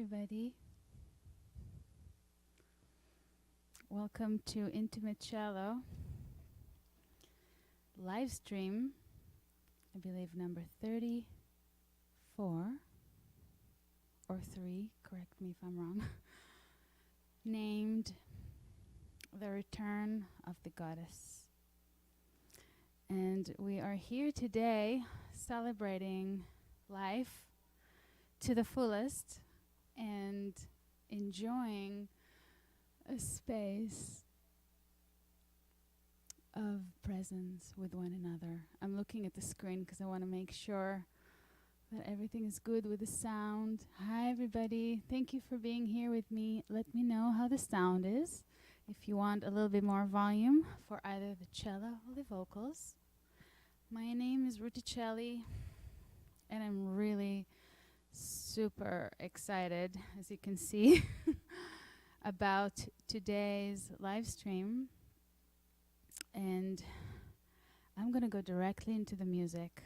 everybody. Welcome to Intimate Cello Livestream, I believe number 34 or 3, correct me if I'm wrong, named The Return of the Goddess. And we are here today celebrating life to the fullest and enjoying a space of presence with one another. I'm looking at the screen because I want to make sure that everything is good with the sound. Hi everybody, thank you for being here with me. Let me know how the sound is. If you want a little bit more volume for either the cello or the vocals. My name is RutiCelli and I'm really super excited, as you can see, about today's live stream. And I'm going to go directly into the music.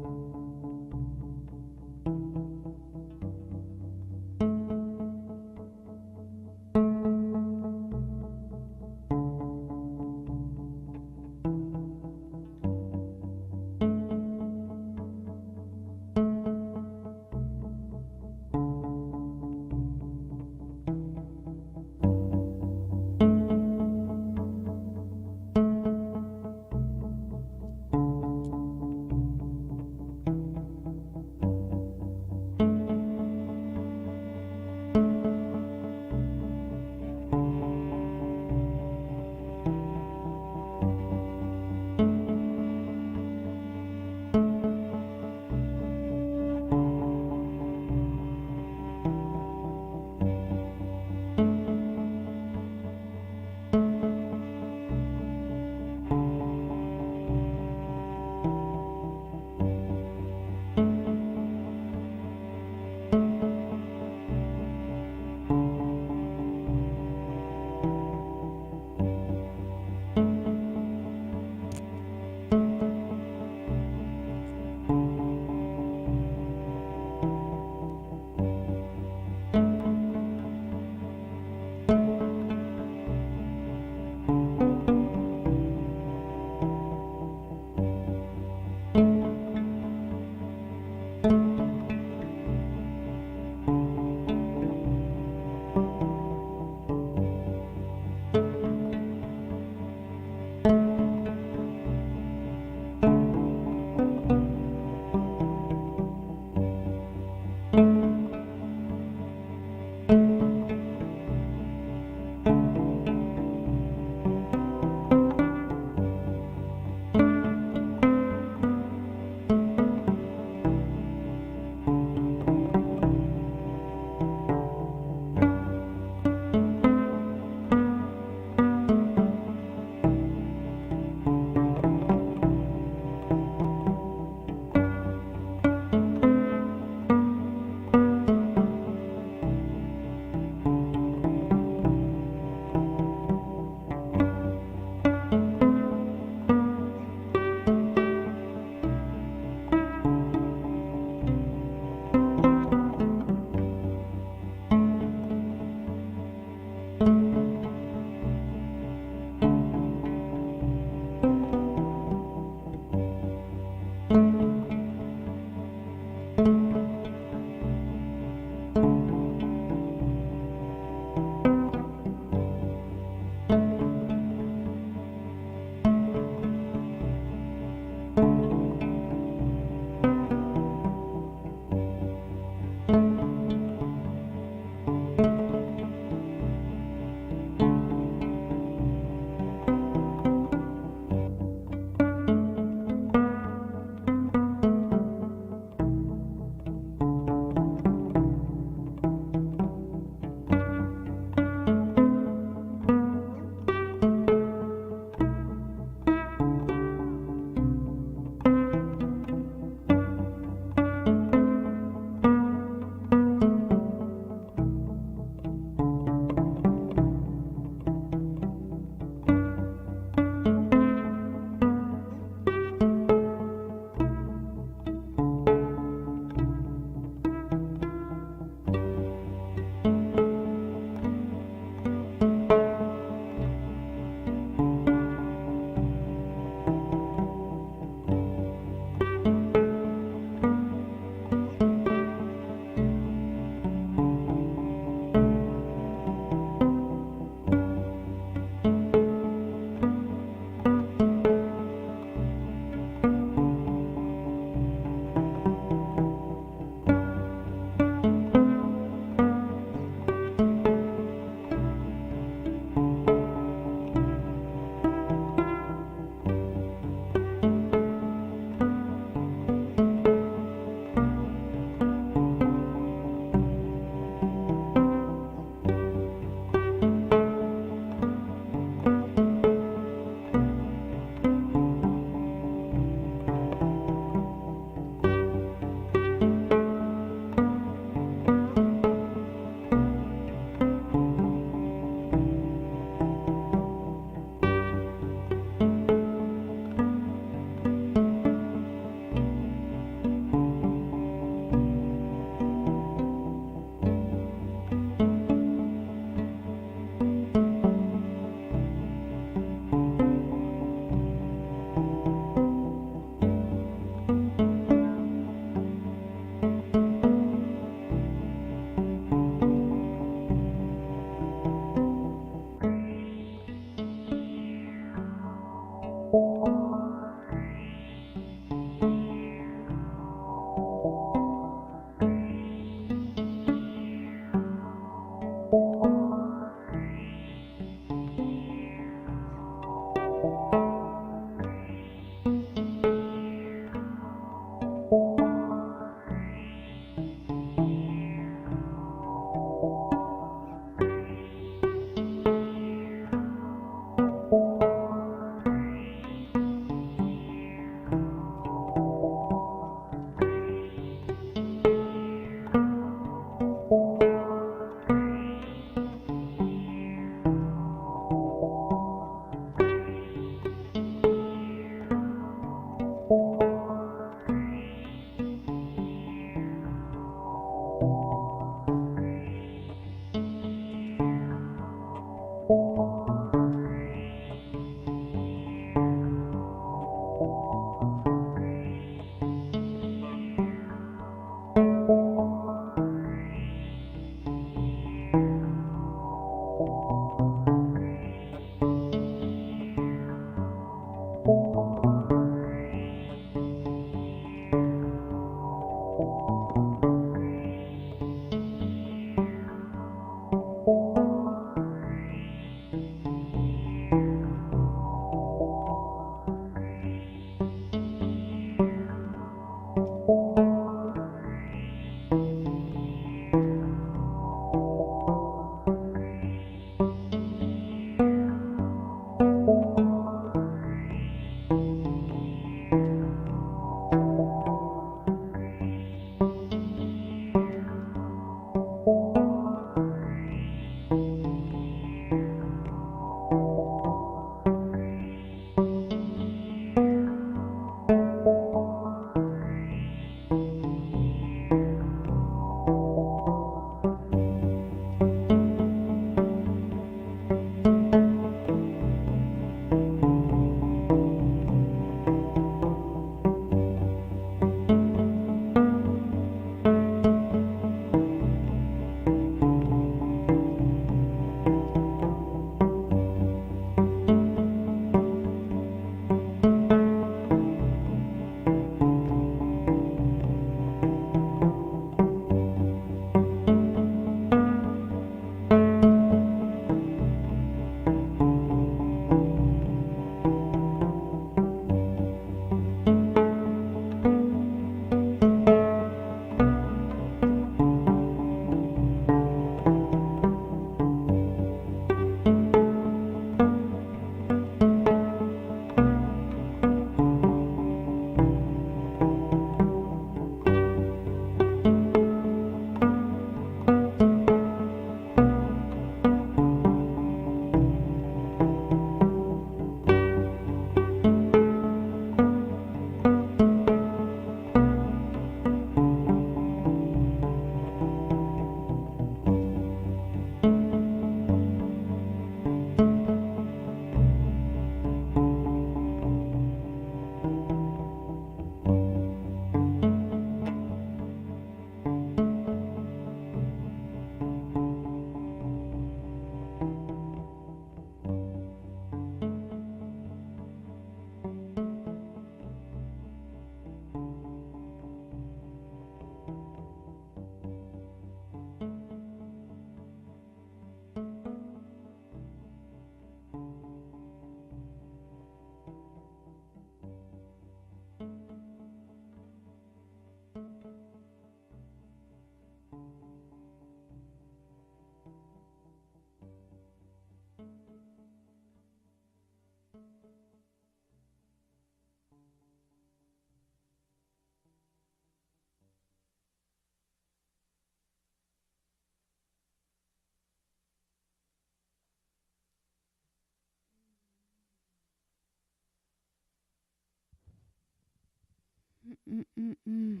Mm-mm-mm-mm.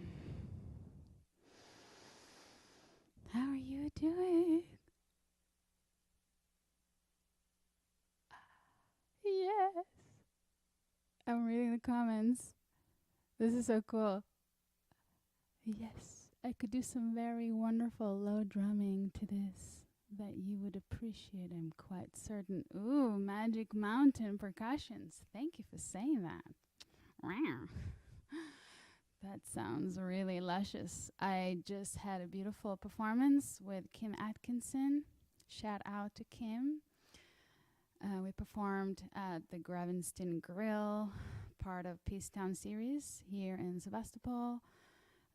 How are you doing? Yes. I'm reading the comments. This is so cool. Yes, I could do some very wonderful low drumming to this that you would appreciate, I'm quite certain. Ooh, Magic Mountain percussions. Thank you for saying that. Wow. That sounds really luscious. I just had a beautiful performance with Kim Atkinson. Shout out to Kim. We performed at the Gravenstein Grill, part of Peacetown series here in Sevastopol.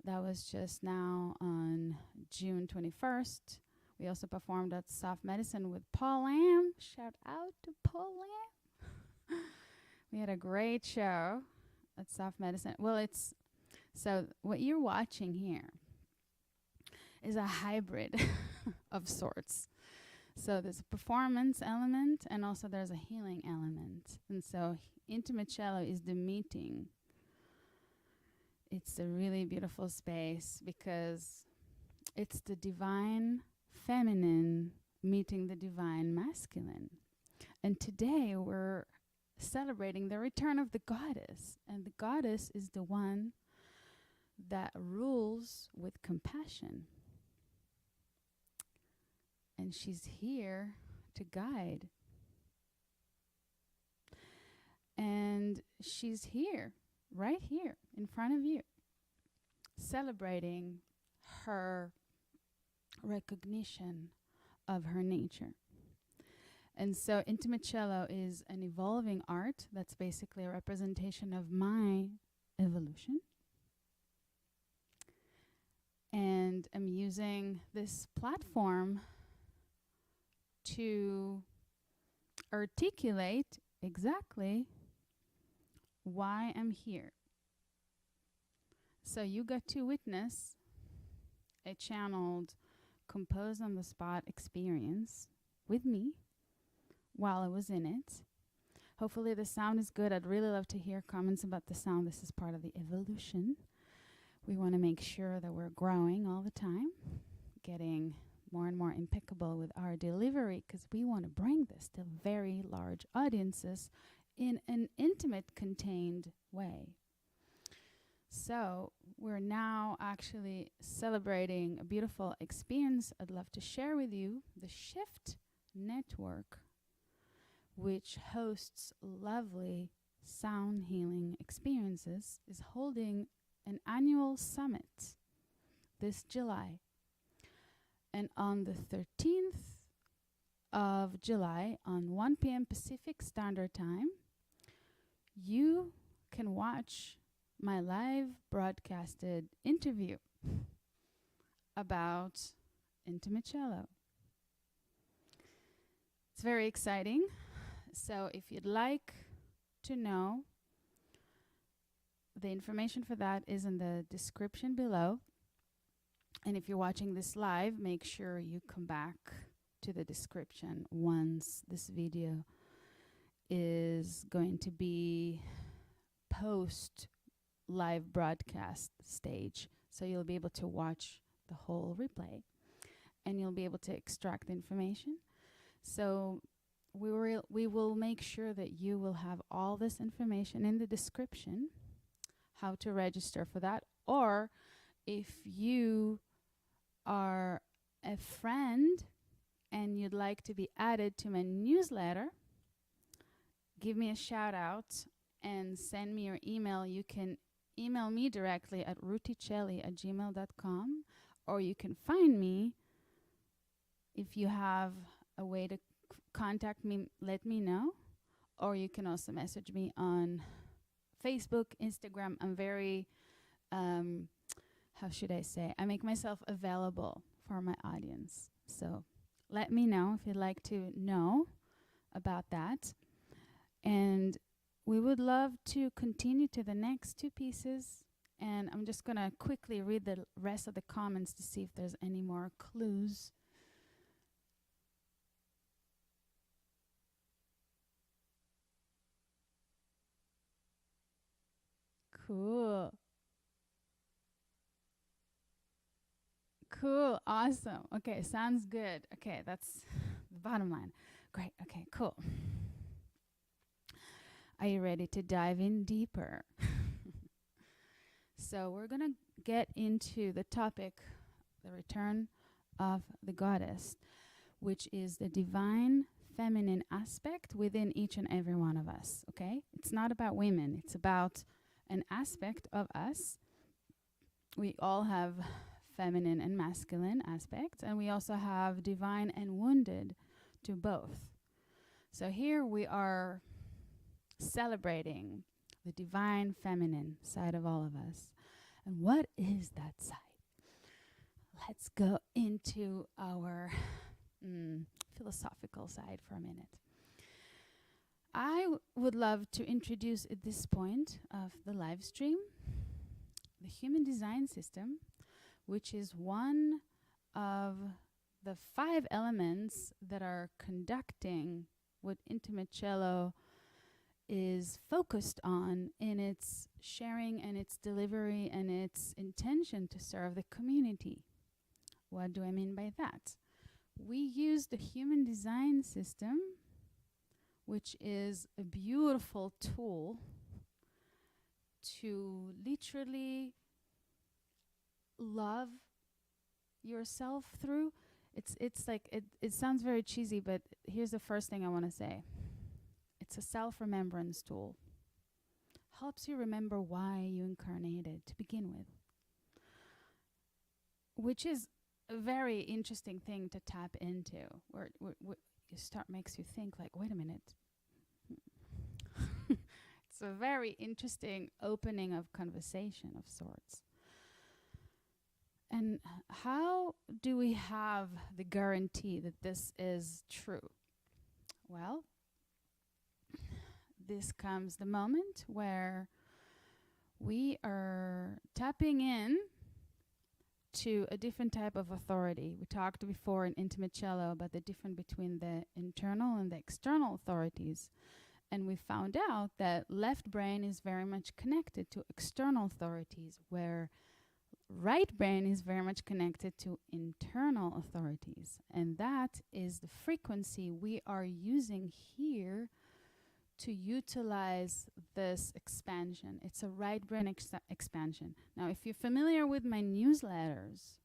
That was just now on June 21st. We also performed at Soft Medicine with Paul Lamb. Shout out to Paul Lamb. We had a great show at Soft Medicine. Well, so what you're watching here is a hybrid of sorts. So there's a performance element and also there's a healing element. And so intimate cello is the meeting. It's a really beautiful space because it's the divine feminine meeting the divine masculine. And today we're celebrating the return of the goddess. And the goddess is the one that rules with compassion. And she's here to guide. And she's here, right here, in front of you, celebrating her recognition of her nature. And so intimate cello is an evolving art that's basically a representation of my evolution. And I'm using this platform to articulate exactly why I'm here. So you got to witness a channeled, composed on the spot experience with me while I was in it. Hopefully the sound is good. I'd really love to hear comments about the sound. This is part of the evolution. We want to make sure that we're growing all the time, getting more and more impeccable with our delivery, because we want to bring this to very large audiences in an intimate, contained way. So we're now actually celebrating a beautiful experience I'd love to share with you. The Shift Network, which hosts lovely sound healing experiences, is holding an annual summit this July. And on the 13th of July, on 1 p.m. Pacific Standard Time, you can watch my live broadcasted interview about intimate cello. It's very exciting. So if you'd like to know, the information for that is in the description below. And if you're watching this live, make sure you come back to the description once this video is going to be post live broadcast stage. So you'll be able to watch the whole replay and you'll be able to extract information. So we will make sure that you will have all this information in the description, how to register for that. Or if you are a friend and you'd like to be added to my newsletter, give me a shout out and send me your email. You can email me directly at RutiCelli@gmail.com, or you can find me if you have a way to contact me, let me know. Or you can also message me on Facebook, Instagram. I'm very, how should I say? I make myself available for my audience. So let me know if you'd like to know about that. And we would love to continue to the next two pieces. And I'm just going to quickly read the rest of the comments to see if there's any more clues. Cool. Cool. Awesome. Okay, sounds good. Okay, that's the bottom line. Great. Okay, cool. Are you ready to dive in deeper? So we're going to get into the topic, the return of the goddess, which is the divine feminine aspect within each and every one of us, okay? It's not about women. It's about an aspect of us. We all have feminine and masculine aspects, and we also have divine and wounded to both. So here we are celebrating the divine feminine side of all of us. And what is that side? Let's go into our philosophical side for a minute. I would love to introduce at this point of the live stream the human design system, which is one of the 5 elements that are conducting what intimate cello is focused on in its sharing and its delivery and its intention to serve the community. What do I mean by that? We use the human design system, which is a beautiful tool to literally love yourself through. It's like, it sounds very cheesy, but here's the first thing I want to say. It's a self-remembrance tool. Helps you remember why you incarnated to begin with. Which is a very interesting thing to tap into, where makes you think like, wait a minute. It's a very interesting opening of conversation of sorts. And how do we have the guarantee that this is true? Well, this comes the moment where we are tapping in to a different type of authority. We talked before in intimate cello about the difference between the internal and the external authorities. And we found out that left brain is very much connected to external authorities, where right brain is very much connected to internal authorities. And that is the frequency we are using here to utilize this expansion. It's a right brain expansion. Now, if you're familiar with my newsletters,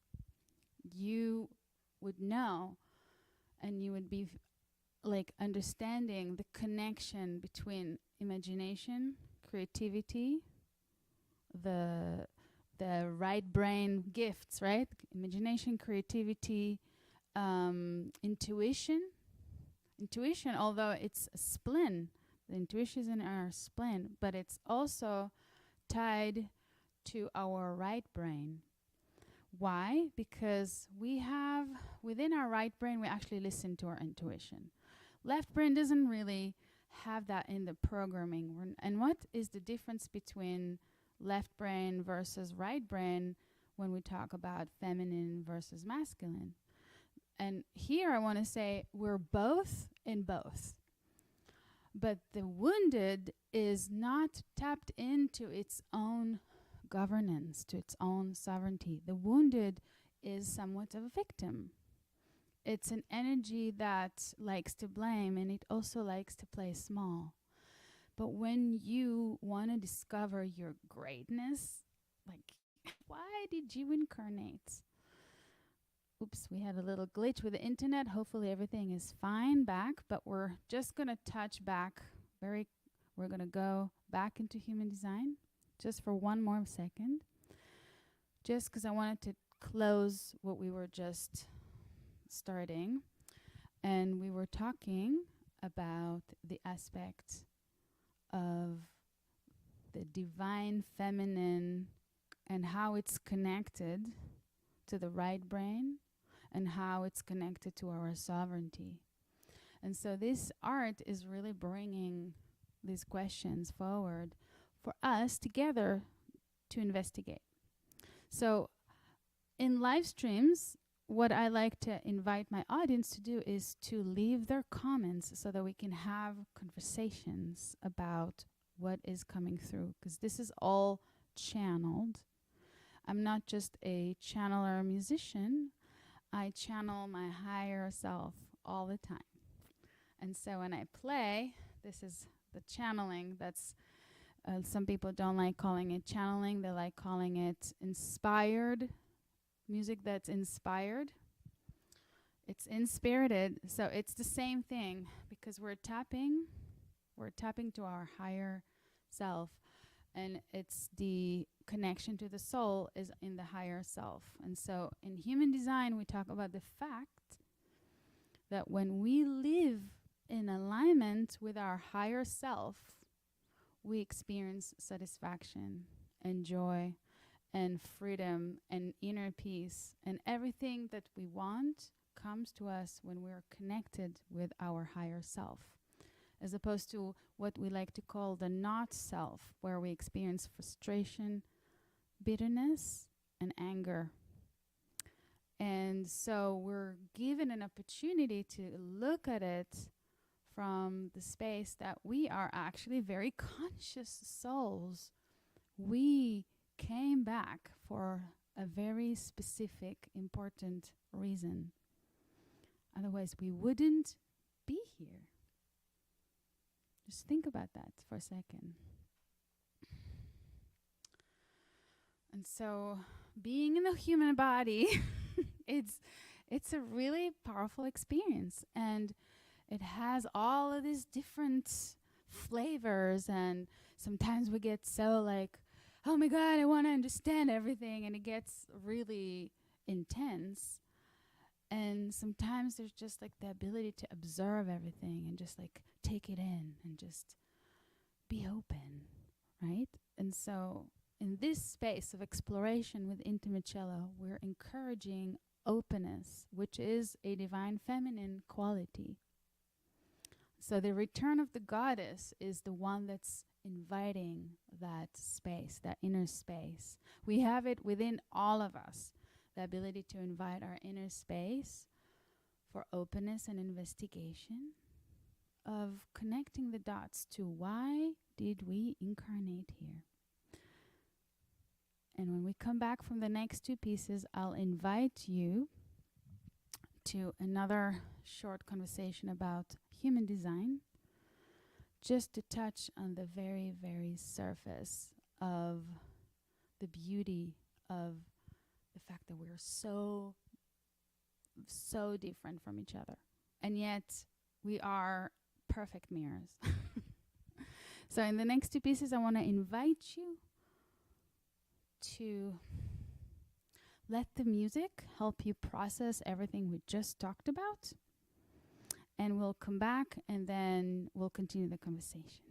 you would know, and you would be like understanding the connection between imagination, creativity, the right brain gifts, right? Imagination, creativity, intuition. Intuition, although it's a spleen, the intuition is in our spleen, but it's also tied to our right brain. Why? Because we have, within our right brain, we actually listen to our intuition. Left brain doesn't really have that in the programming. And what is the difference between left brain versus right brain when we talk about feminine versus masculine? And here I want to say we're both in both. But the wounded is not tapped into its own governance, to its own sovereignty. The wounded is somewhat of a victim. It's an energy that likes to blame, and it also likes to play small. But when you want to discover your greatness, like, why did you incarnate? Oops, we had a little glitch with the internet. Hopefully everything is fine back, but we're just going to touch back. We're going to go back into human design just for one more second. Just because I wanted to close what we were just starting. And we were talking about the aspect of the divine feminine and how it's connected to the right brain and how it's connected to our sovereignty. And so this art is really bringing these questions forward for us together to investigate. So in live streams, what I like to invite my audience to do is to leave their comments so that we can have conversations about what is coming through, because this is all channeled. I'm not just a channeler musician. I channel my higher self all the time. And so when I play, this is the channeling. That's some people don't like calling it channeling. They like calling it inspired music that's inspired. It's inspirited. So it's the same thing, because we're tapping to our higher self. And it's the connection to the soul is in the higher self. And so in human design, we talk about the fact that when we live in alignment with our higher self, we experience satisfaction and joy and freedom and inner peace. And everything that we want comes to us when we're connected with our higher self, as opposed to what we like to call the not self, where we experience frustration, bitterness, and anger. And so we're given an opportunity to look at it from the space that we are actually very conscious souls. We came back for a very specific, important reason. Otherwise, we wouldn't be here. Just think about that for a second. And so, being in the human body, it's a really powerful experience, and it has all of these different flavors, and sometimes we get so like, oh my God, I want to understand everything, and it gets really intense. And sometimes there's just like the ability to observe everything and just like take it in and just be open, right? And so in this space of exploration with intimate cello, we're encouraging openness, which is a divine feminine quality. So the return of the goddess is the one that's inviting that space, that inner space. We have it within all of us, the ability to invite our inner space for openness and investigation, of connecting the dots to why did we incarnate here. And when we come back from the next two pieces, I'll invite you to another short conversation about human design, just to touch on the very, very surface of the beauty of the fact that we're so different from each other. And yet we are perfect mirrors. So in the next two pieces, I want to invite you to let the music help you process everything we just talked about. And we'll come back and then we'll continue the conversation.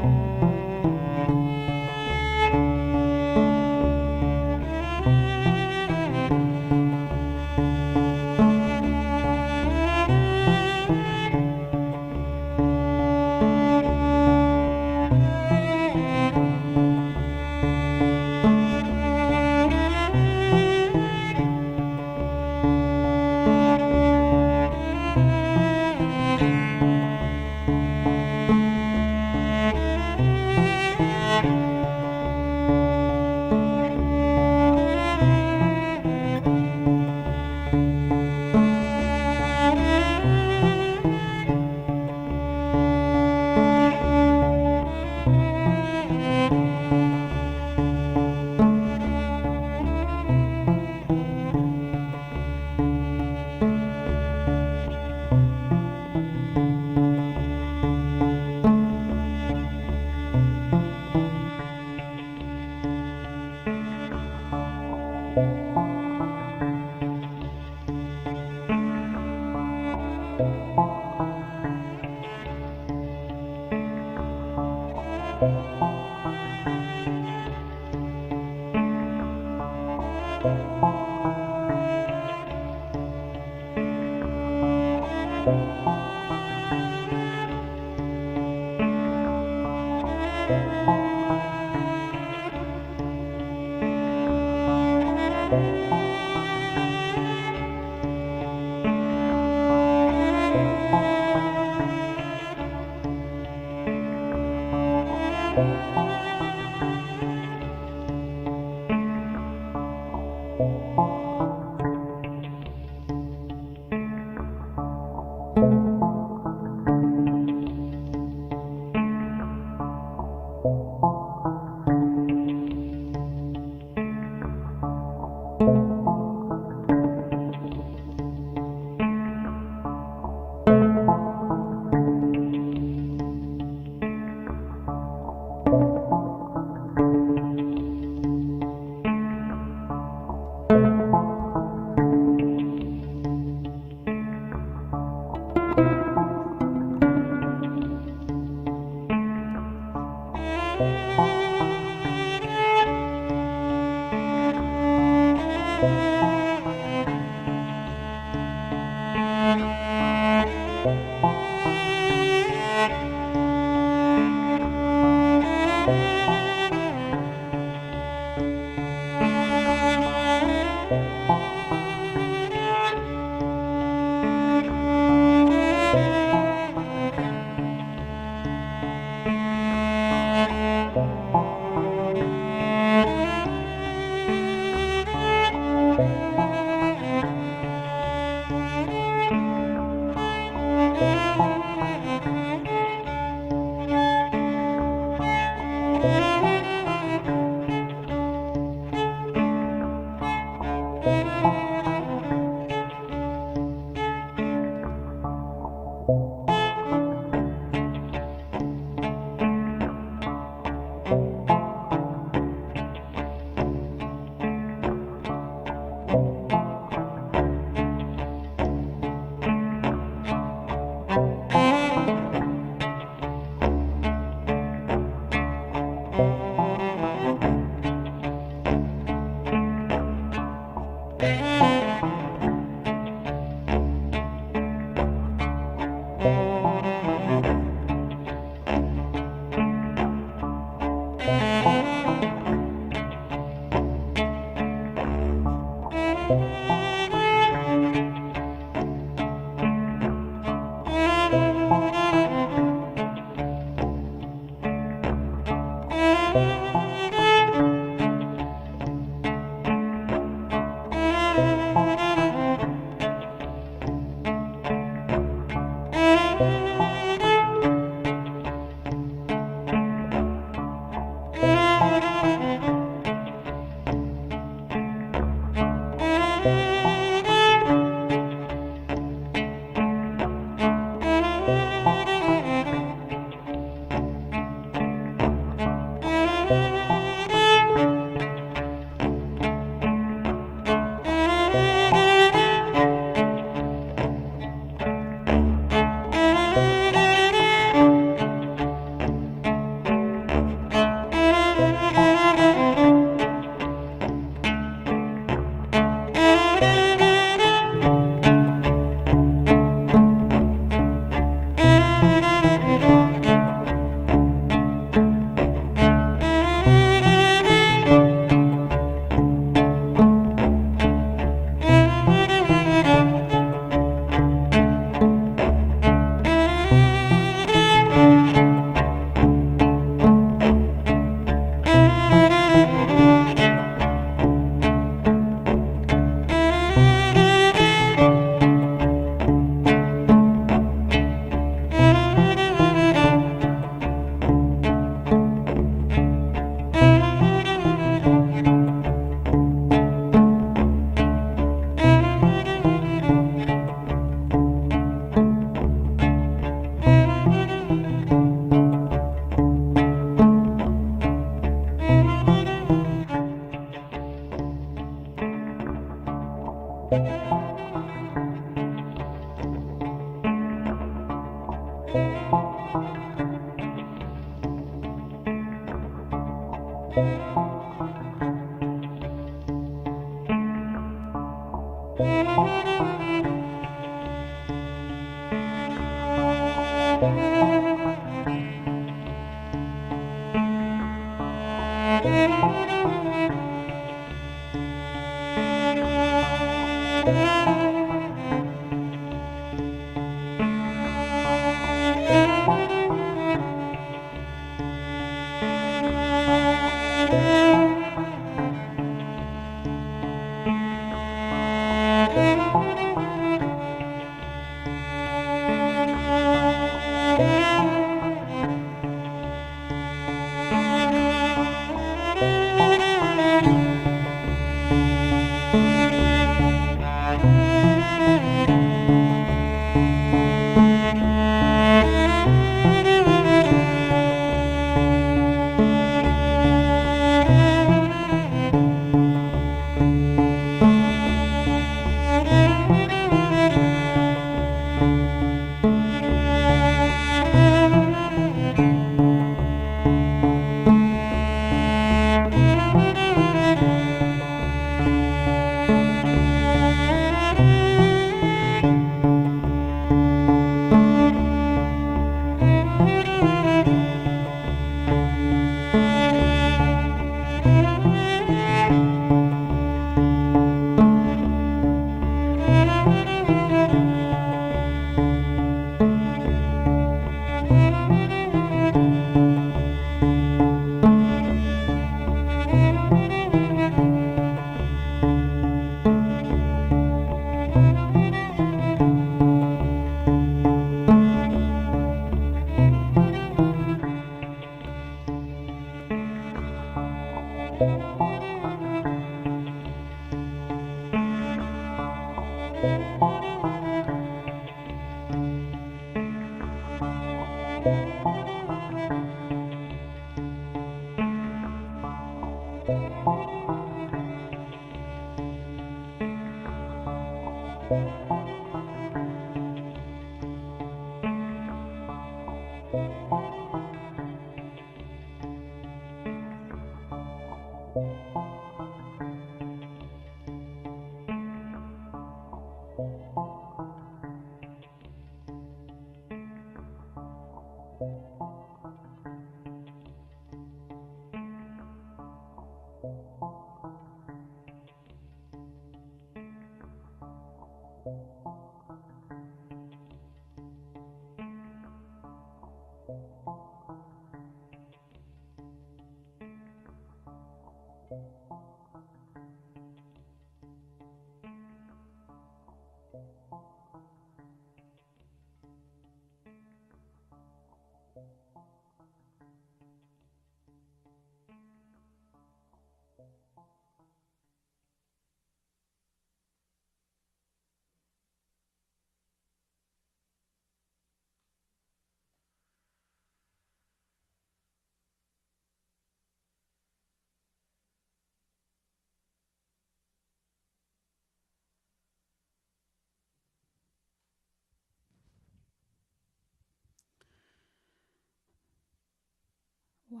Wow.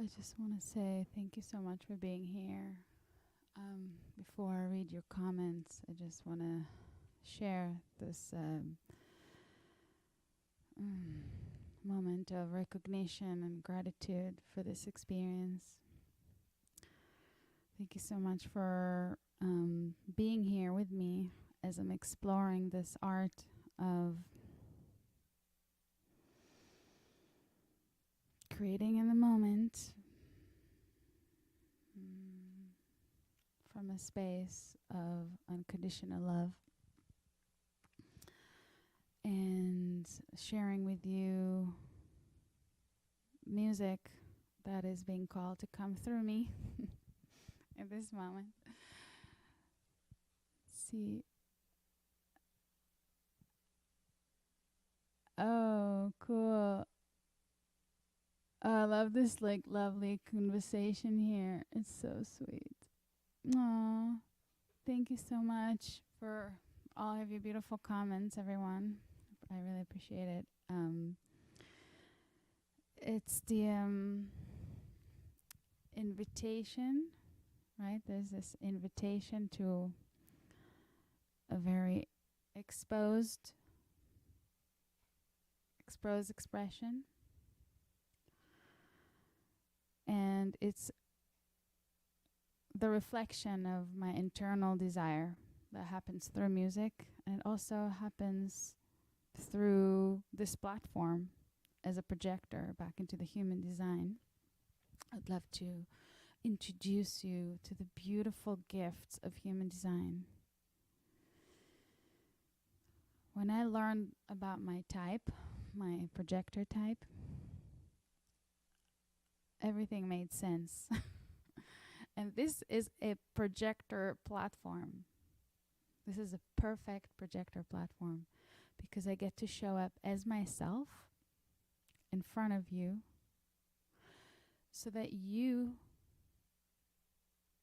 I just want to say thank you so much for being here. Before I read your comments, I just want to share this moment of recognition and gratitude for this experience. Thank you so much for being here with me as I'm exploring this art of creating in the moment from a space of unconditional love, and sharing with you music that is being called to come through me at this moment. See. Oh, cool. I love this like lovely conversation here. It's so sweet. Aw, thank you so much for all of your beautiful comments, everyone. I really appreciate it. It's the invitation, right? There's this invitation to a very exposed expression. And it's the reflection of my internal desire that happens through music, and it also happens through this platform as a projector back into the human design. I'd love to introduce you to the beautiful gifts of human design. When I learned about my type, my projector type, everything made sense. And this is a projector platform. This is a perfect projector platform because I get to show up as myself in front of you so that you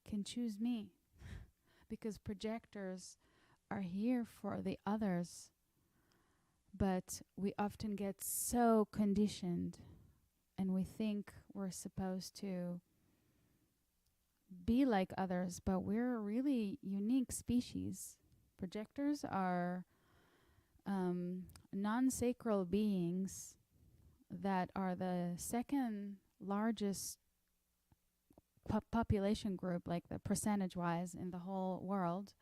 can choose me. Because projectors are here for the others, but we often get so conditioned and we think we're supposed to be like others, but we're a really unique species. Projectors are non-sacral beings that are the second largest population group, like the percentage-wise in the whole world,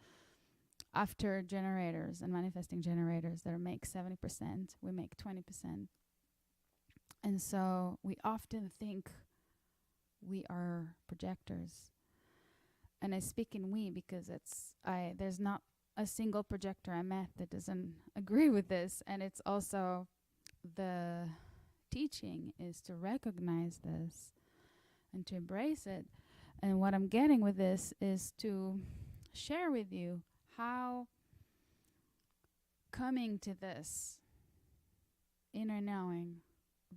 after generators and manifesting generators that make 70%. We make 20%. And so we often think we are projectors. And I speak in we because there's not a single projector I met that doesn't agree with this. And it's also the teaching is to recognize this and to embrace it. And what I'm getting with this is to share with you how coming to this inner knowing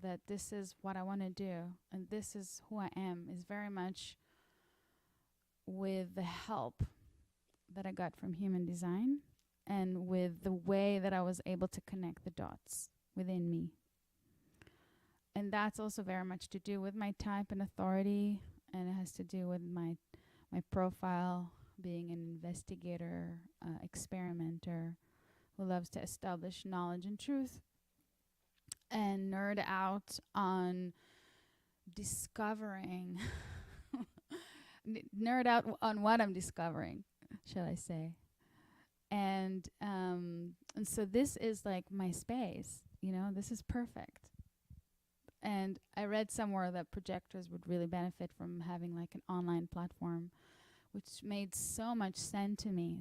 that this is what I want to do and this is who I am is very much with the help that I got from human design and with the way that I was able to connect the dots within me. And that's also very much to do with my type and authority, and it has to do with my profile, being an investigator, experimenter who loves to establish knowledge and truth and nerd out on discovering nerd out on what I'm discovering, shall I say. And so this is like my space, this is perfect. And I read somewhere that projectors would really benefit from having like an online platform, which made so much sense to me.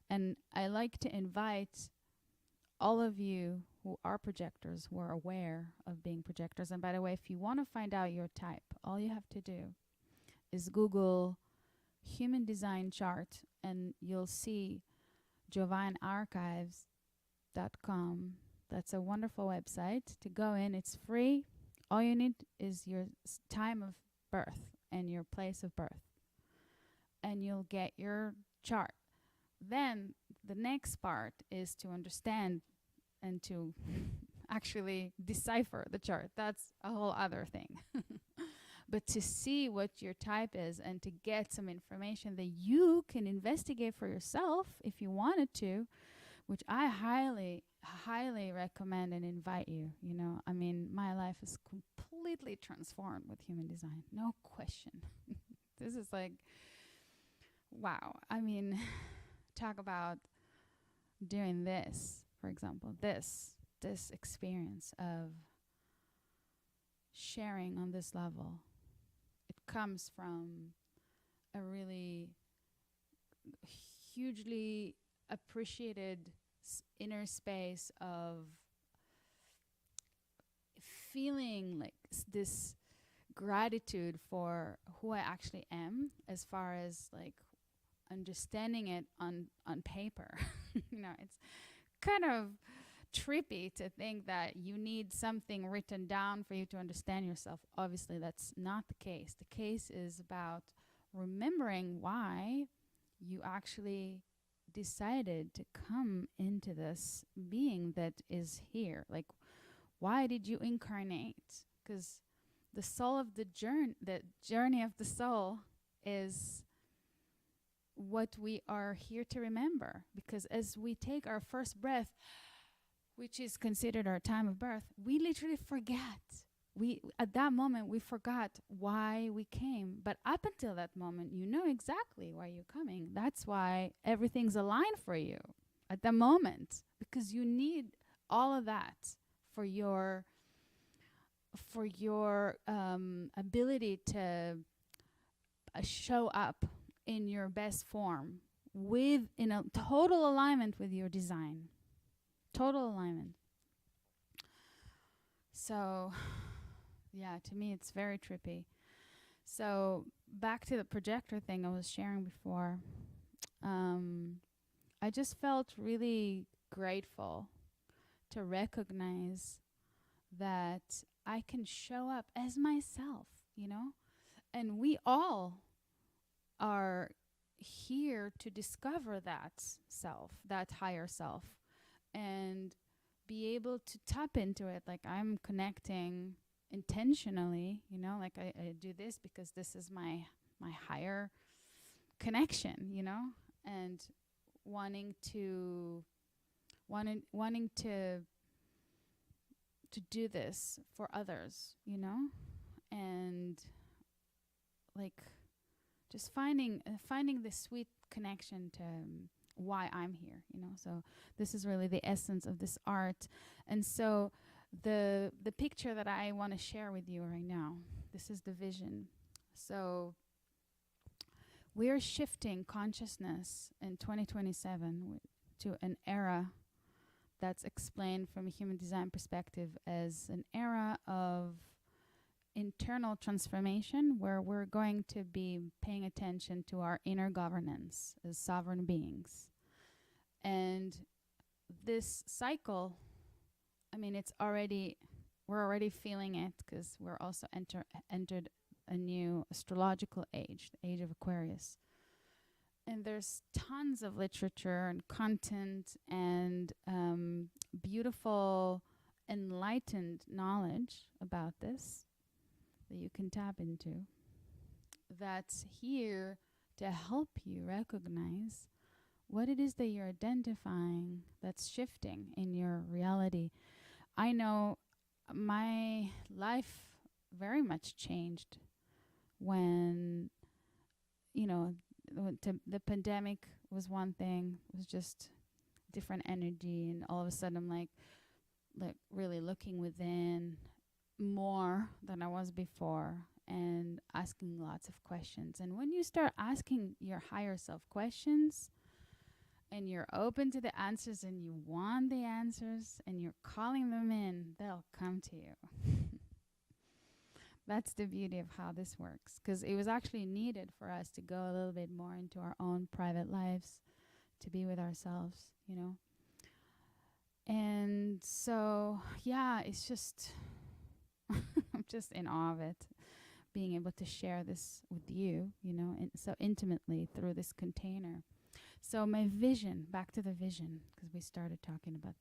And I like to invite all of you who are projectors, who are aware of being projectors. And by the way, if you want to find out your type, all you have to do is Google human design chart and you'll see jovanarchives.com. That's a wonderful website to go in. It's free. All you need is your time of birth and your place of birth. And you'll get your chart. Then the next part is to understand and to actually decipher the chart. That's a whole other thing. But to see what your type is and to get some information that you can investigate for yourself if you wanted to, which I highly, highly recommend and invite you. My life is completely transformed with human design. No question. This is like, wow. Talk about doing this, for example, this experience of sharing on this level. It comes from a really hugely appreciated inner space of feeling like this gratitude for who I actually am, as far as like understanding it on paper. It's kind of trippy to think that you need something written down for you to understand yourself. Obviously, that's not the case. The case is about remembering why you actually decided to come into this being that is here? Like, why did you incarnate? Because the soul of the journey of the soul is what we are here to remember. Because as we take our first breath, which is considered our time of birth, we literally forget. At that moment, we forgot why we came. But up until that moment, you know exactly why you're coming. That's why everything's aligned for you at the moment, because you need all of that for your ability to show up in your best form in a total alignment with your design. Total alignment. So, yeah, to me it's very trippy. So, back to the projector thing I was sharing before. I just felt really grateful to recognize that I can show up as myself, you know? And we all are here to discover that self, that higher self, and be able to tap into it. Like, I'm connecting intentionally, you know, like I do this because this is my higher connection, you know, and wanting to do this for others, you know, and like just finding this sweet connection to why I'm here, you know. So this is really the essence of this art. And so the picture that I want to share with you right now, this is the vision. So we're shifting consciousness in 2027 to an era that's explained from a human design perspective as an era of internal transformation, where we're going to be paying attention to our inner governance as sovereign beings. And this cycle, I mean, we're already feeling it, because we're also entered a new astrological age, the age of Aquarius. And there's tons of literature and content and beautiful, enlightened knowledge about this that you can tap into, that's here to help you recognize what it is that you're identifying that's shifting in your reality. I know my life very much changed when, you know, the pandemic was one thing. It was just different energy, and all of a sudden I'm like really looking within more than I was before, and asking lots of questions. And when you start asking your higher self questions, and you're open to the answers, and you want the answers, and you're calling them in, they'll come to you. That's the beauty of how this works, because it was actually needed for us to go a little bit more into our own private lives, to be with ourselves, you know. And so, yeah, it's just, I'm just in awe of it, being able to share this with you, you know, so intimately through this container. So my vision, back to the vision, because we started talking about.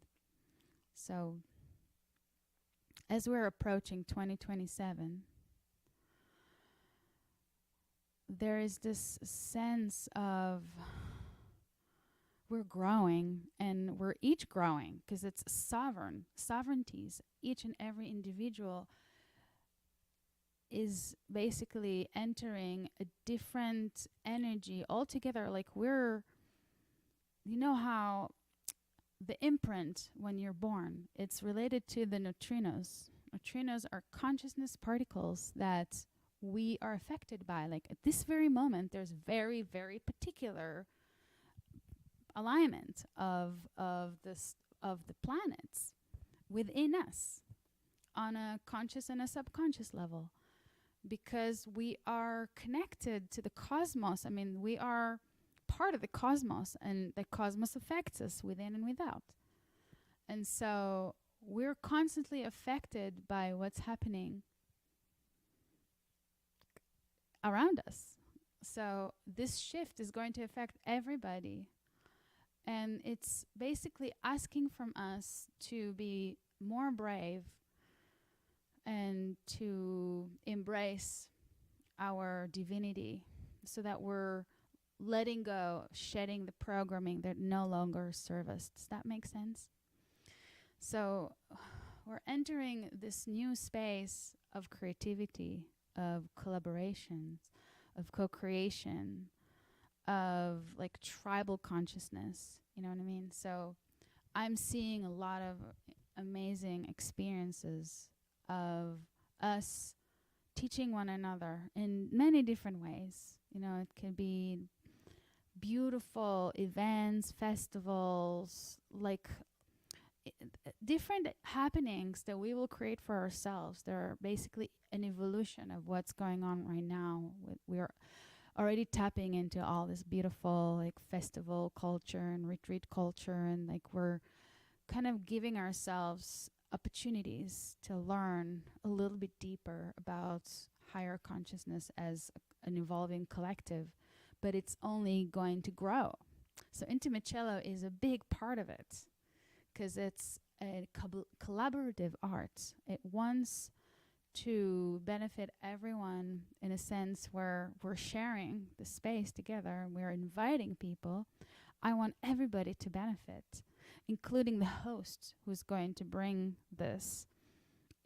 So as we're approaching 2027, there is this sense of we're growing, and we're each growing, because it's sovereignties. Each and every individual is basically entering a different energy altogether. Like, we're, you know how the imprint when you're born, it's related to the neutrinos. Neutrinos are consciousness particles that we are affected by. Like, at this very moment, there's very, very particular alignment of the planets within us on a conscious and a subconscious level, because we are connected to the cosmos. I mean, we are part of the cosmos, and the cosmos affects us within and without. And so we're constantly affected by what's happening around us. So this shift is going to affect everybody And it's basically asking from us to be more brave and to embrace our divinity, so that we're letting go, shedding the programming that no longer serves us. Does that make sense? So we're entering this new space of creativity, of collaborations, of co-creation, of like tribal consciousness. You know what I mean? So I'm seeing a lot of amazing experiences of us teaching one another in many different ways. You know, it could be beautiful events, festivals, like different happenings that we will create for ourselves. They're basically an evolution of what's going on right now. We're already tapping into all this beautiful like festival culture and retreat culture, and like we're kind of giving ourselves opportunities to learn a little bit deeper about higher consciousness as an evolving collective, but it's only going to grow. So intimate cello is a big part of it, because it's a collaborative art. It wants to benefit everyone in a sense where we're sharing the space together, we're inviting people. I want everybody to benefit, including the host who's going to bring this.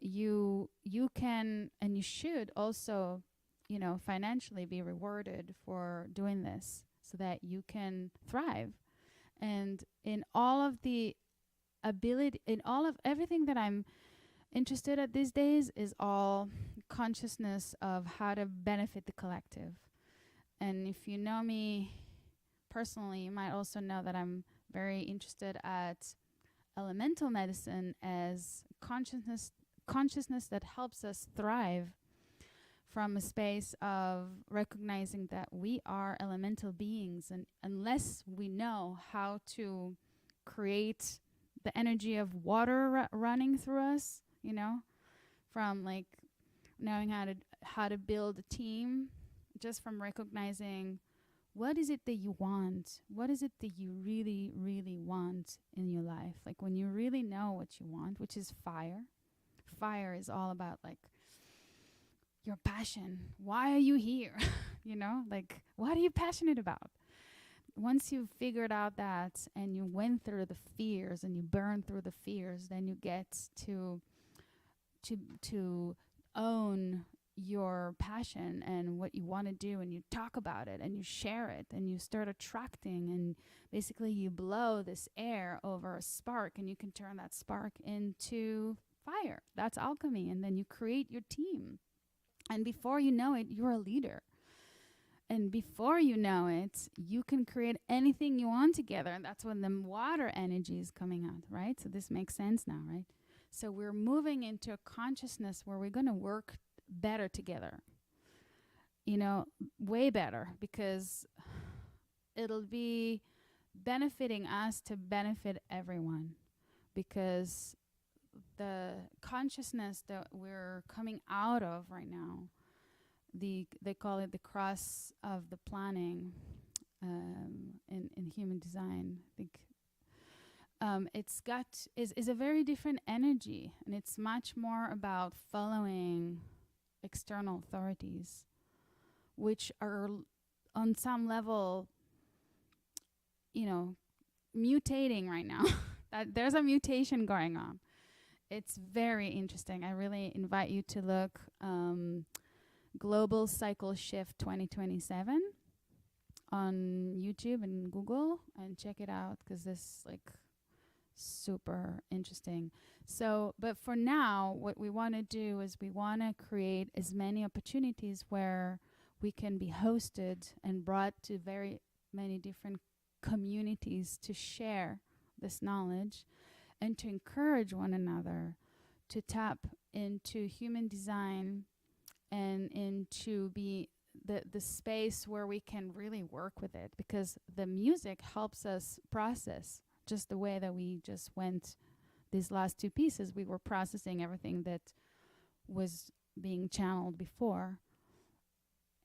You can and you should also, you know, financially be rewarded for doing this so that you can thrive. And in all of the ability, in all of everything that I'm interested at these days is all consciousness of how to benefit the collective. And if you know me personally, you might also know that I'm very interested at elemental medicine as consciousness that helps us thrive from a space of recognizing that we are elemental beings, and unless we know how to create the energy of water running through us, you know, from like knowing how to build a team, just from recognizing what is it that you want, what is it that you really, really want in your life. Like when you really know what you want, which is fire. Fire is all about like your passion. Why are you here? You know, like what are you passionate about? Once you've figured out that and you went through the fears and you burn through the fears, then you get to own your passion and what you want to do, and you talk about it and you share it and you start attracting, and basically you blow this air over a spark, and you can turn that spark into fire. That's alchemy. And then you create your team, and before you know it, you're a leader. And before you know it, you can create anything you want together. And that's when the water energy is coming out, right? So this makes sense now, right? So we're moving into a consciousness where we're going to work better together. You know, way better, because it'll be benefiting us to benefit everyone. Because the consciousness that we're coming out of right now, they call it the cross of the planning in human design. I think is a very different energy, and it's much more about following external authorities, which are on some level, you know, mutating right now. That there's a mutation going on. It's very interesting. I really invite you to look Global Cycle Shift 2027 on YouTube and Google and check it out, because this is like super interesting. So, but for now, what we want to do is we want to create as many opportunities where we can be hosted and brought to very many different communities to share this knowledge and to encourage one another to tap into human design and into be the space where we can really work with it, because the music helps us process, just the way that we just went these last two pieces. We were processing everything that was being channeled before.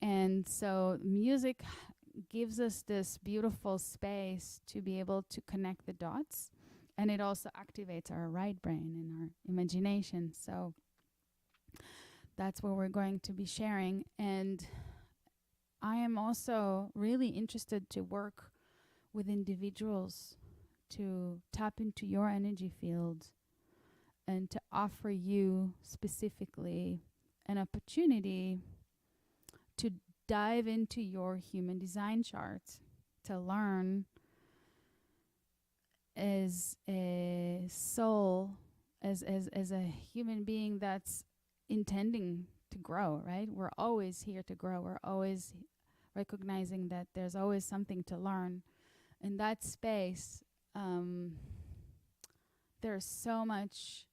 And so music gives us this beautiful space to be able to connect the dots, and it also activates our right brain and our imagination. So that's what we're going to be sharing. And I am also really interested to work with individuals to tap into your energy field and to offer you specifically an opportunity to dive into your human design chart, to learn as a soul, as a human being that's intending to grow, right? We're always here to grow. We're always recognizing that there's always something to learn. In that space, there's so much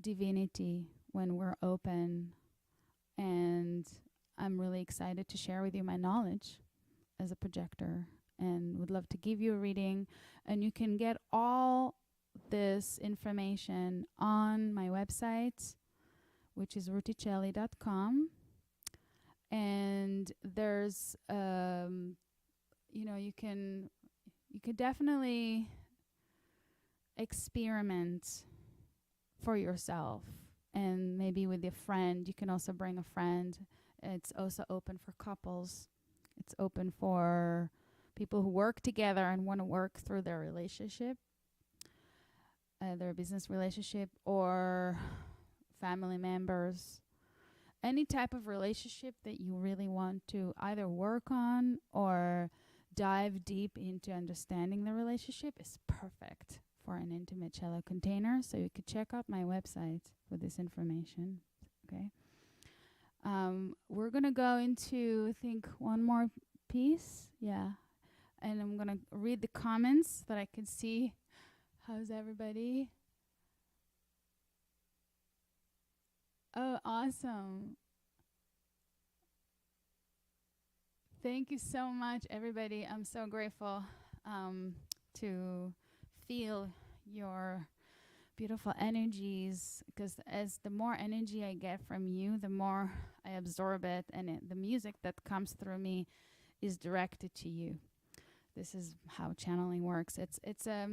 divinity when we're open, and I'm really excited to share with you my knowledge as a projector, and would love to give you a reading. And you can get all this information on my website, which is RutiCelli.com. And there's you could definitely experiment for yourself, and maybe with a friend. You can also bring a friend. It's also open for couples. It's open for people who work together and want to work through their relationship, their business relationship, or family members. Any type of relationship that you really want to either work on or dive deep into understanding the relationship is perfect for an intimate cello container. So you could check out my website for this information. Okay. We're going to go into, I think, one more piece. Yeah. And I'm going to read the comments that I can see. How's everybody? Oh, awesome. Thank you so much, everybody. I'm so grateful to feel your beautiful energies, because as the more energy I get from you, the more I absorb it, and the music that comes through me is directed to you. This is how channeling works. It's a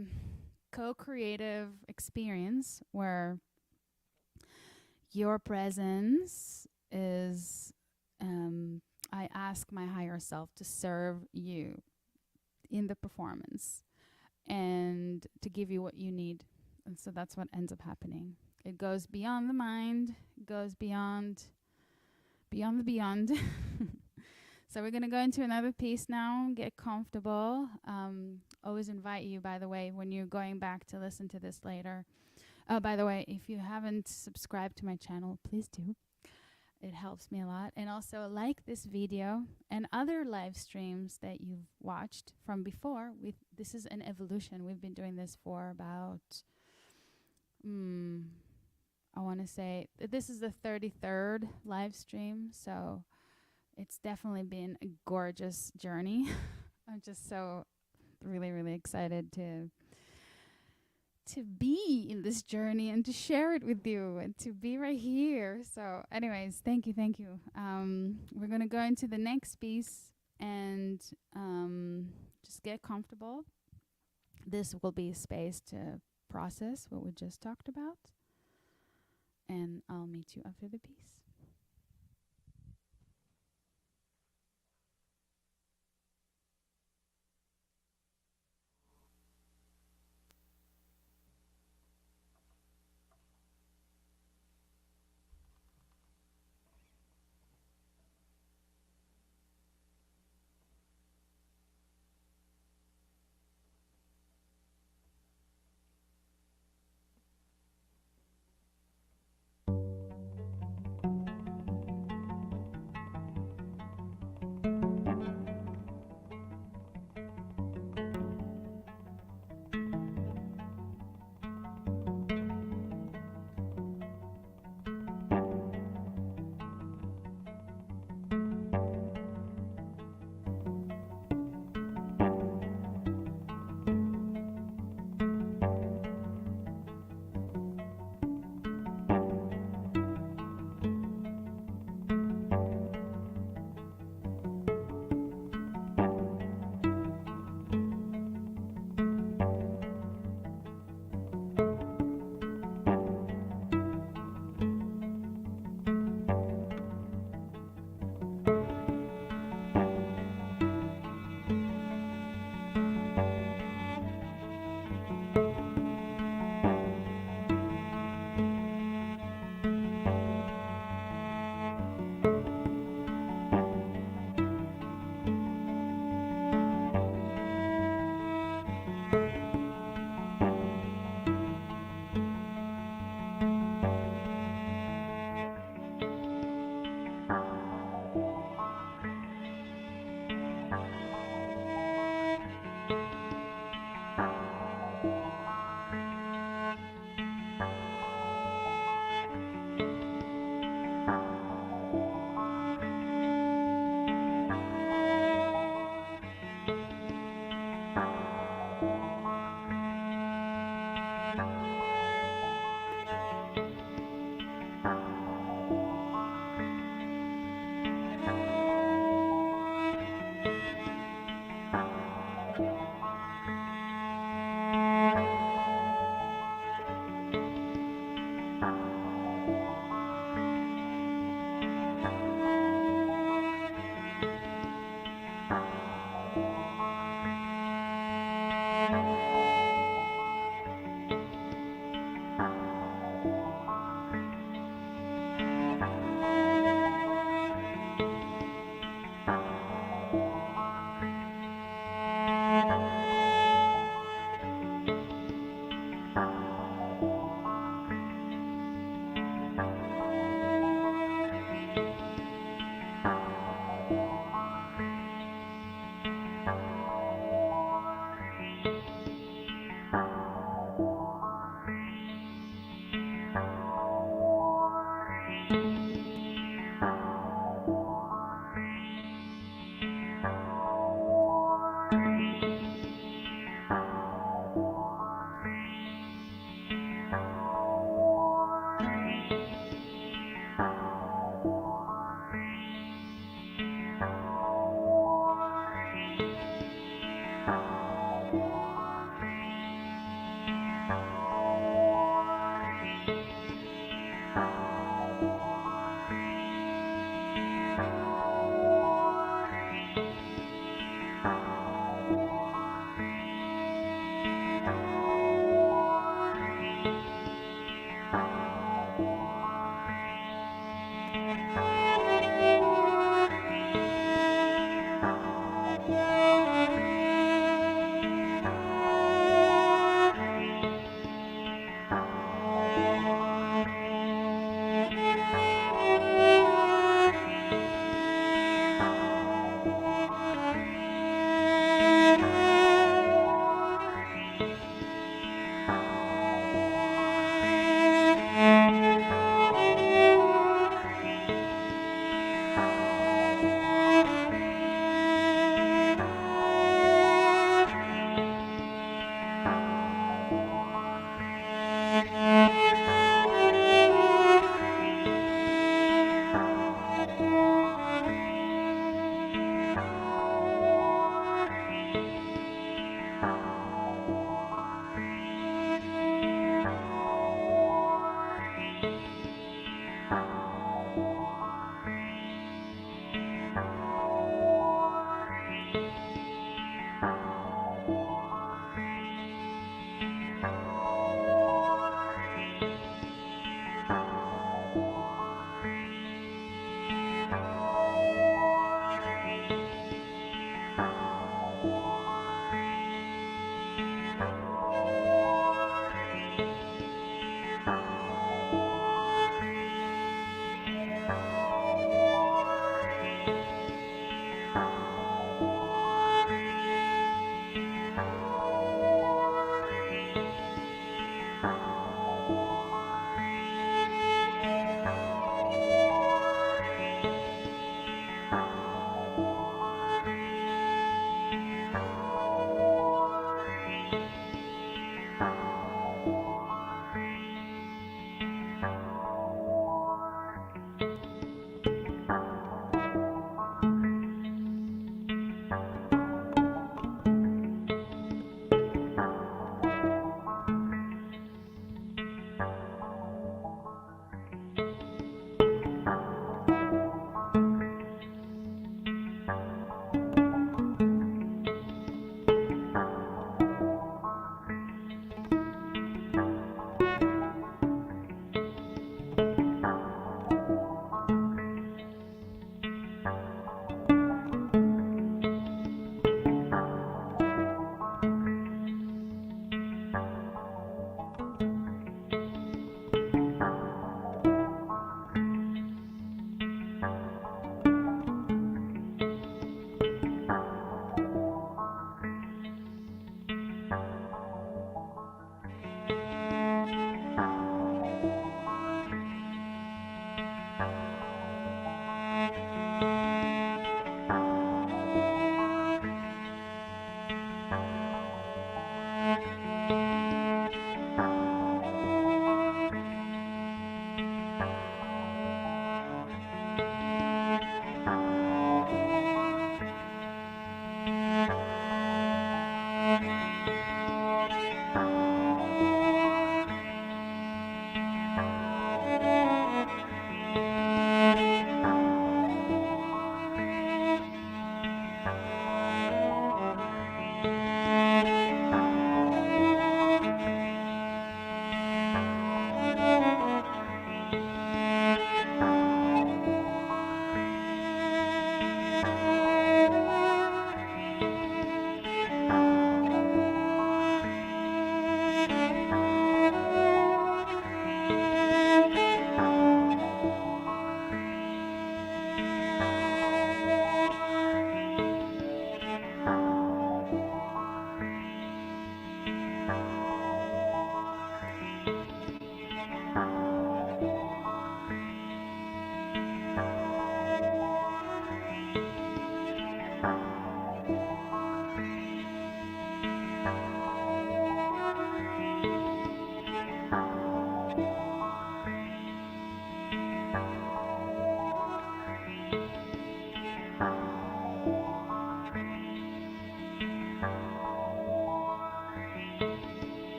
co-creative experience where your presence is I ask my higher self to serve you in the performance and to give you what you need. And so that's what ends up happening. It goes beyond the mind, goes beyond the beyond. So we're going to go into another piece now. Get comfortable. Always invite you, by the way, when you're going back to listen to this later. By the way, if you haven't subscribed to my channel, please do. It helps me a lot. And also like this video and other live streams that you've watched from before. This is an evolution. We've been doing this for about, I want to say, this is the 33rd live stream. So it's definitely been a gorgeous journey. I'm just so really, really excited to be in this journey and to share it with you and to be right here. So anyways, thank you. We're going to go into the next piece and just get comfortable. This will be a space to process what we just talked about. And I'll meet you after the piece.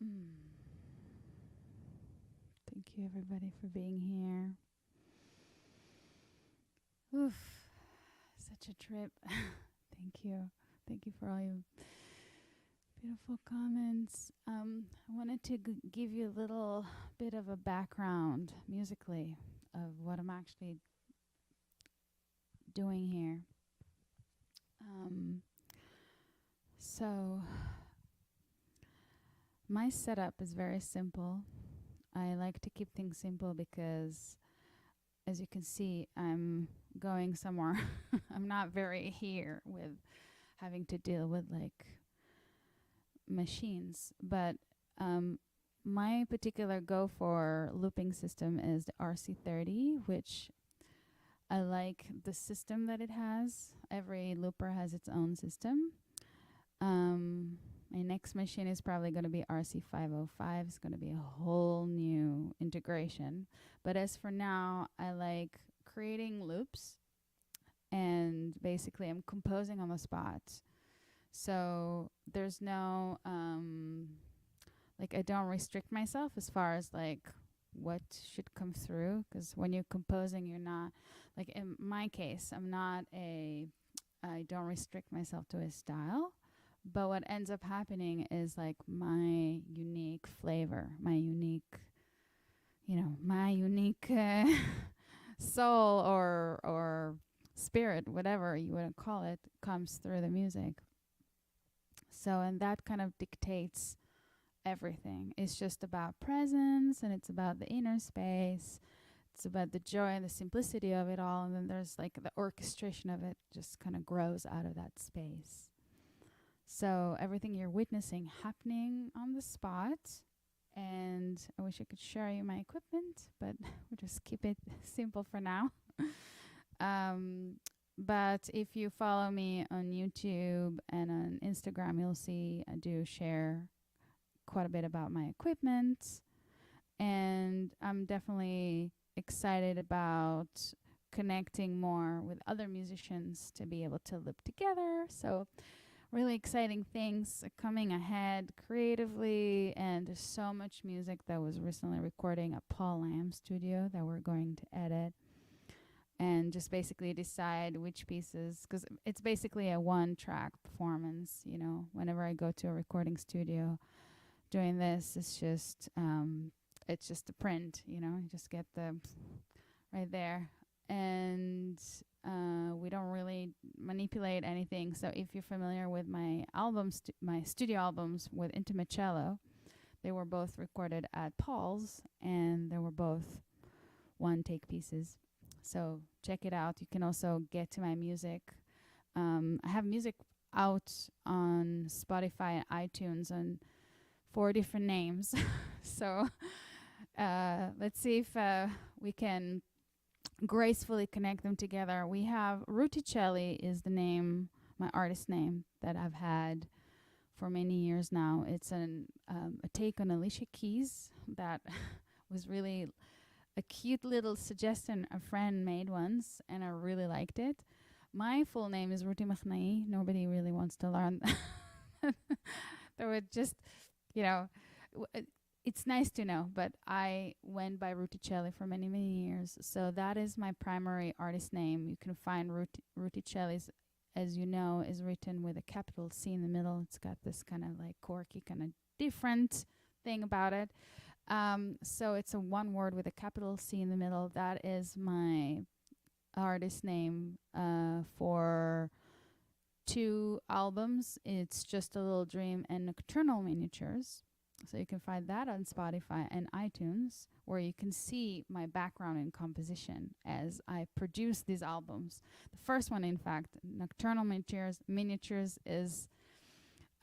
Mm. Thank you, everybody, for being here. Oof, such a trip. Thank you. Thank you for all your beautiful comments. I wanted to give you a little bit of a background musically of what I'm actually doing here. So my setup is very simple. I like to keep things simple because, as you can see, I'm going somewhere. I'm not very here with having to deal with like machines, but my particular go for looping system is the RC30, which I like the system that it has. Every looper has its own system. My next machine is probably going to be RC505. It's going to be a whole new integration. But as for now, I like creating loops, and basically I'm composing on the spot. So there's no, like I don't restrict myself as far as like what should come through, because when you're composing, you're not, like in my case, I don't restrict myself to a style. But what ends up happening is like my unique flavor, my unique, my unique soul or spirit, whatever you want to call it, comes through the music. So, and that kind of dictates everything. It's just about presence, and it's about the inner space. It's about the joy and the simplicity of it all. And then there's like the orchestration of it just kind of grows out of that space. So everything you're witnessing happening on the spot. And I wish I could share you my equipment, but we'll just keep it simple for now. But if you follow me on YouTube and on Instagram, you'll see I do share quite a bit about my equipment. And I'm definitely excited about connecting more with other musicians to be able to loop together. So really exciting things coming ahead creatively, and there's so much music that was recently recording at Paul Lamb Studio that we're going to edit and just basically decide which pieces, because it's basically a one-track performance. Whenever I go to a recording studio doing this, it's just a print, you just get the right there, and we don't really manipulate anything. So if you're familiar with my albums, my studio albums with intimate cello, they were both recorded at Paul's, and they were both one-take pieces. So check it out. You can also get to my music. I have music out on Spotify and iTunes on 4 different names. So let's see if we can gracefully connect them together. We have RutiCelli is the name, my artist name, that I've had for many years now. It's a take on Alicia Keys that was really a cute little suggestion a friend made once, and I really liked it. My full name is Ruti Machnai. Nobody really wants to learn that. They would just, it's nice to know, but I went by RutiCelli for many, many years. So that is my primary artist name. You can find RutiCelli, as you know, is written with a capital C in the middle. It's got this kind of like quirky, kind of different thing about it. So it's a one word with a capital C in the middle. That is my artist name for 2 albums. It's Just a Little Dream and Nocturnal Miniatures. So you can find that on Spotify and iTunes, where you can see my background in composition as I produce these albums. The first one, in fact, Nocturnal Miniatures is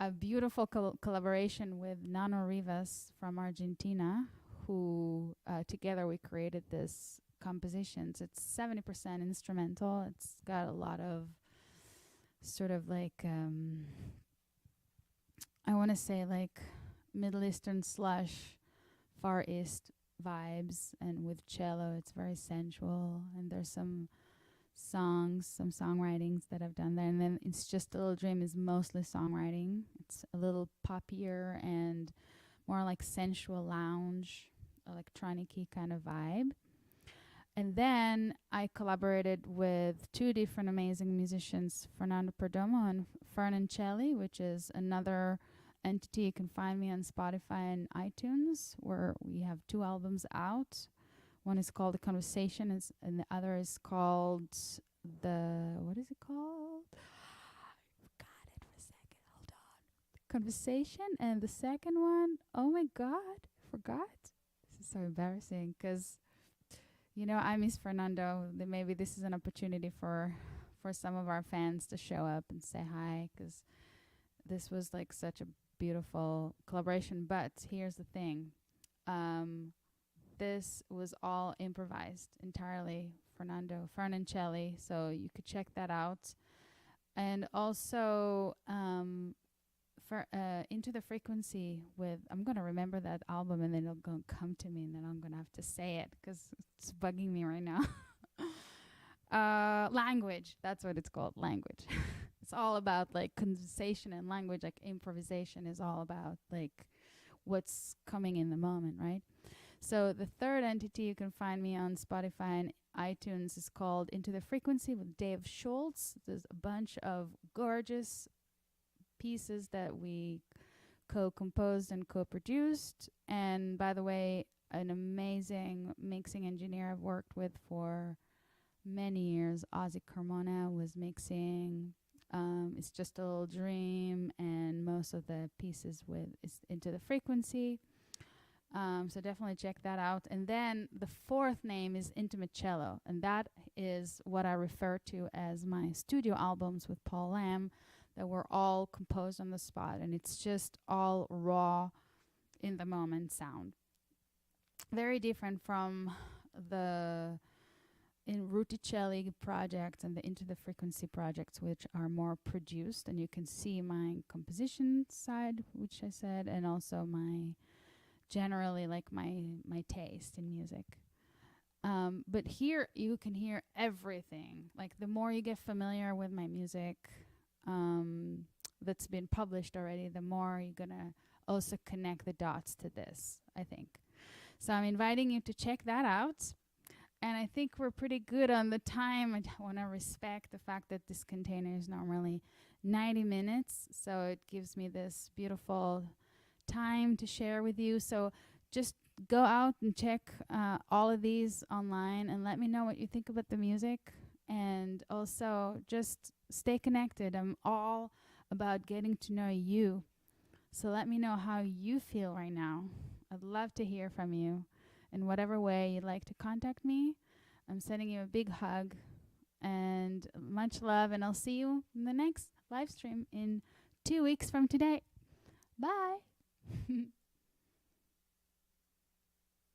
a beautiful collaboration with Nano Rivas from Argentina, who together we created this compositions. It's 70% instrumental. It's got a lot of sort of like, I want to say like Middle Eastern / Far East vibes, and with cello it's very sensual, and there's some songwritings that I've done there. And then It's Just a Little Dream is mostly songwriting. It's a little poppier, and more like sensual lounge, electronic-y kind of vibe. And then I collaborated with two different amazing musicians, Fernando Perdomo and RutiCelli, which is another entity. You can find me on Spotify and iTunes, where we have two albums out. One is called The Conversation, and the other is called what is it called? I forgot it for a second. Hold on. Conversation, and the second one, oh my God, I forgot. This is so embarrassing because, I miss Fernando. Maybe this is an opportunity for some of our fans to show up and say hi, because this was like such a beautiful collaboration. But here's the thing. This was all improvised entirely, Fernando RutiCelli, so you could check that out. And also for Into the Frequency I'm going to remember that album, and then it'll come to me, and then I'm going to have to say it because it's bugging me right now. Language, that's what it's called, language. It's all about like conversation and language, like improvisation is all about like what's coming in the moment, right? So the third entity, you can find me on Spotify and iTunes, is called Into the Frequency with Dave Schultz. There's a bunch of gorgeous pieces that we co-composed and co-produced. And by the way, an amazing mixing engineer I've worked with for many years, Ozzy Carmona, was mixing It's Just a Little Dream, and most of the pieces is Into the Frequency. So definitely check that out. And then the fourth name is Intimate Cello, and that is what I refer to as my studio albums with Paul Lamb that were all composed on the spot, and it's just all raw, in the moment sound. Very different from the RutiCelli projects and the Into the Frequency projects, which are more produced, and you can see my composition side, which I said, and also my generally like my taste in music. But here you can hear everything. Like the more you get familiar with my music that's been published already, the more you're gonna also connect the dots to this, I think. So I'm inviting you to check that out. And I think we're pretty good on the time. I want to respect the fact that this container is normally 90 minutes. So it gives me this beautiful time to share with you. So just go out and check all of these online and let me know what you think about the music. And also just stay connected. I'm all about getting to know you. So let me know how you feel right now. I'd love to hear from you in whatever way you'd like to contact me. I'm sending you a big hug and much love, and I'll see you in the next live stream in 2 weeks from today. Bye.